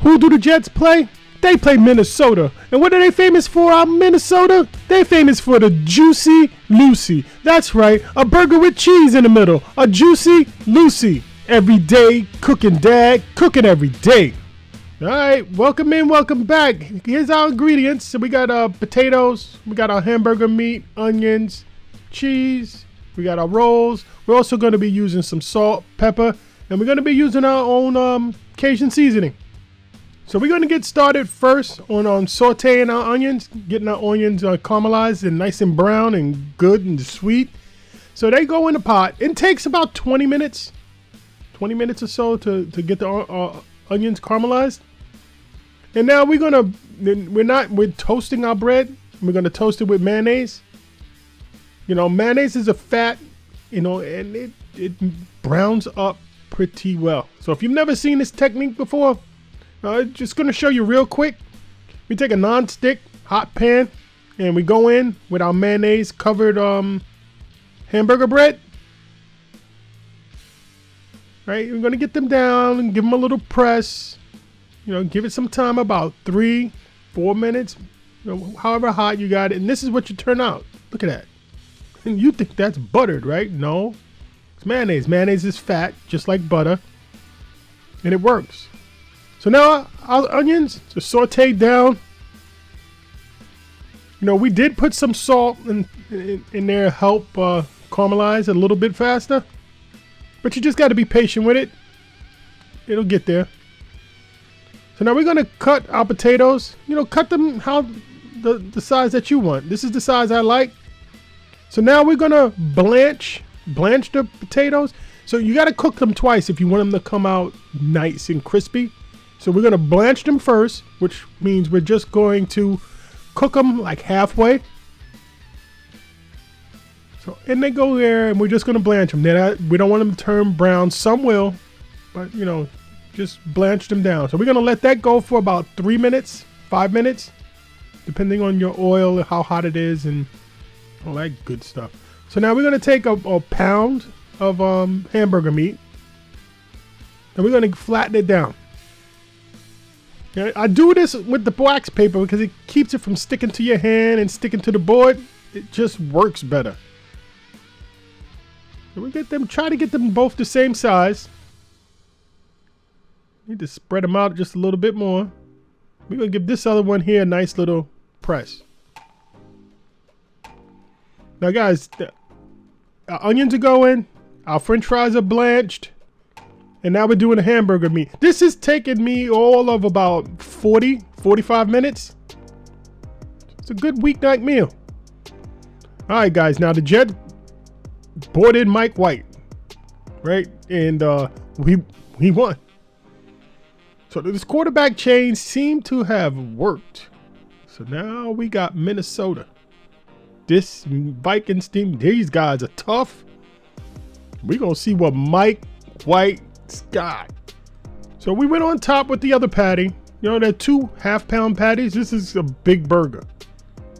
Who do the Jets play? They play Minnesota. And what are they famous for out in Minnesota? They're famous for the Jucy Lucy. That's right, a burger with cheese in the middle. A Jucy Lucy. Every day, cooking, Dad. Cooking every day. All right, welcome in, welcome back. Here's our ingredients. So we got potatoes. We got our hamburger meat, onions, cheese. We got our rolls. We're also going to be using some salt, pepper, and we're going to be using our own Cajun seasoning. So we're going to get started first on sauteing our onions, getting our onions caramelized and nice and brown and good and sweet. So they go in the pot. It takes about 20 minutes or so to get the onions caramelized. And now we're toasting our bread. We're going to toast it with mayonnaise. You know, mayonnaise is a fat, you know, and it browns up pretty well. So if you've never seen this technique before, just going to show you real quick. We take a non-stick hot pan and we go in with our mayonnaise covered hamburger bread. Right, we're going to get them down and give them a little press. You know, give it some time, about 3-4 minutes, you know, however hot you got it. And this is what you turn out. Look at that. And you think that's buttered, right? No, it's mayonnaise. Mayonnaise is fat, just like butter, and it works. So now our onions are sauteed down. You know, we did put some salt in there to help caramelize a little bit faster, but you just got to be patient with it. It'll get there. So now we're going to cut our potatoes. You know, cut them how the size that you want. This is the size I like. So now we're going to blanch the potatoes. So you got to cook them twice if you want them to come out nice and crispy. So we're going to blanch them first, which means we're just going to cook them like halfway. So and they go there, and we're just going to blanch them. We don't want them to turn brown. Some will, but you know, just blanch them down. So we're going to let that go for about 3 minutes, 5 minutes, depending on your oil, how hot it is, and all that good stuff. So now we're going to take a pound of hamburger meat, and we're going to flatten it down. Okay? I do this with the wax paper because it keeps it from sticking to your hand and sticking to the board. It just works better. So we try to get them both the same size. Need to spread them out just a little bit more. We're going to give this other one here a nice little press. Now guys, our onions are going, our french fries are blanched, and now we're doing the hamburger meat. This is taking me all of about 45 minutes. It's a good weeknight meal. All right guys, now the Jets brought in Mike White, right? And we won. So this quarterback change seemed to have worked. So now we got Minnesota. This Vikings team, these guys are tough. We're going to see what Mike White's got. So we went on top with the other patty. You know, they're 2 half-pound patties. This is a big burger.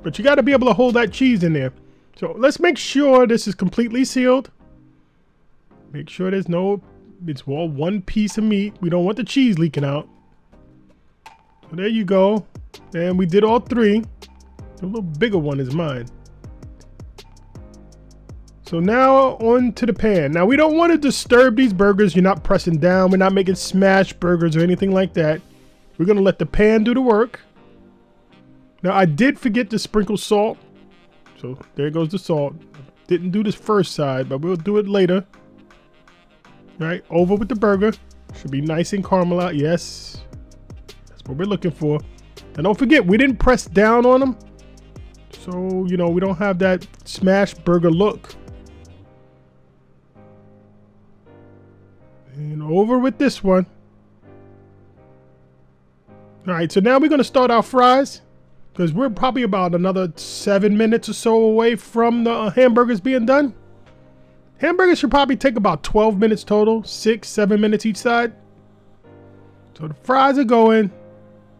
But you got to be able to hold that cheese in there. So let's make sure this is completely sealed. Make sure it's all one piece of meat. We don't want the cheese leaking out. So there you go. And we did all 3. A little bigger one is mine. So now on to the pan. Now we don't want to disturb these burgers. You're not pressing down. We're not making smash burgers or anything like that. We're going to let the pan do the work. Now I did forget to sprinkle salt. So there goes the salt. Didn't do this first side, but we'll do it later. All right, over with the burger. Should be nice and caramelized. Yes, that's what we're looking for. And don't forget, we didn't press down on them. So, you know, we don't have that smash burger look. And over with this one. All right, so now we're going to start our fries, because we're probably about another 7 minutes or so away from the hamburgers being done. Hamburgers should probably take about 12 minutes total, 6-7 minutes each side. So the fries are going.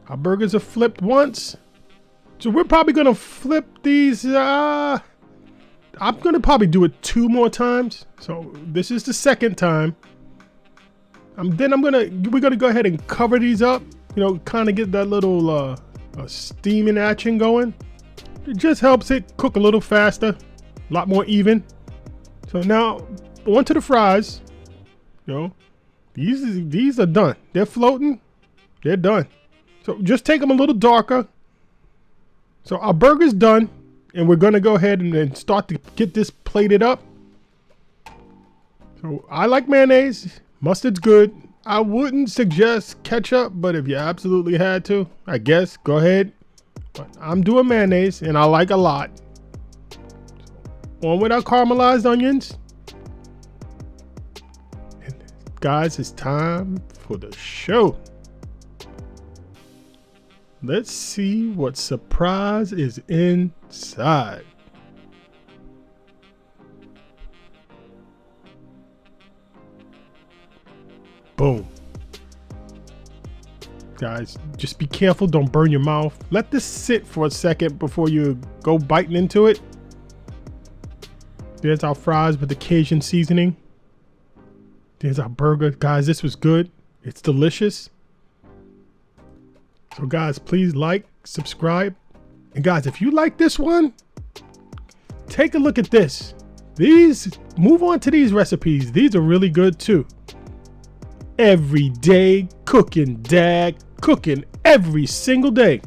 Our burgers are flipped once. So we're probably going to flip these. I'm going to probably do it 2 more times. So this is the second time. We're going to go ahead and cover these up kind of get that little steaming action going. It just helps it cook a little faster, a lot more even. So now onto the fries. These are done. They're floating. They're done. So just take them a little darker. So our burger's done, and we're gonna go ahead and then start to get this plated up. So I like mayonnaise. Mustard's good. I wouldn't suggest ketchup, but if you absolutely had to, I guess go ahead. But I'm doing mayonnaise, and I like a lot. On with our caramelized onions. And guys, it's time for the show. Let's see what surprise is inside. Boom. Guys, just be careful. Don't burn your mouth. Let this sit for a second before you go biting into it. There's our fries with the Cajun seasoning. There's our burger. Guys, this was good. It's delicious. So guys, please like, subscribe. And guys, if you like this one, take a look at this. Move on to these recipes. These are really good too. Every day cooking, Dad. Cooking every single day.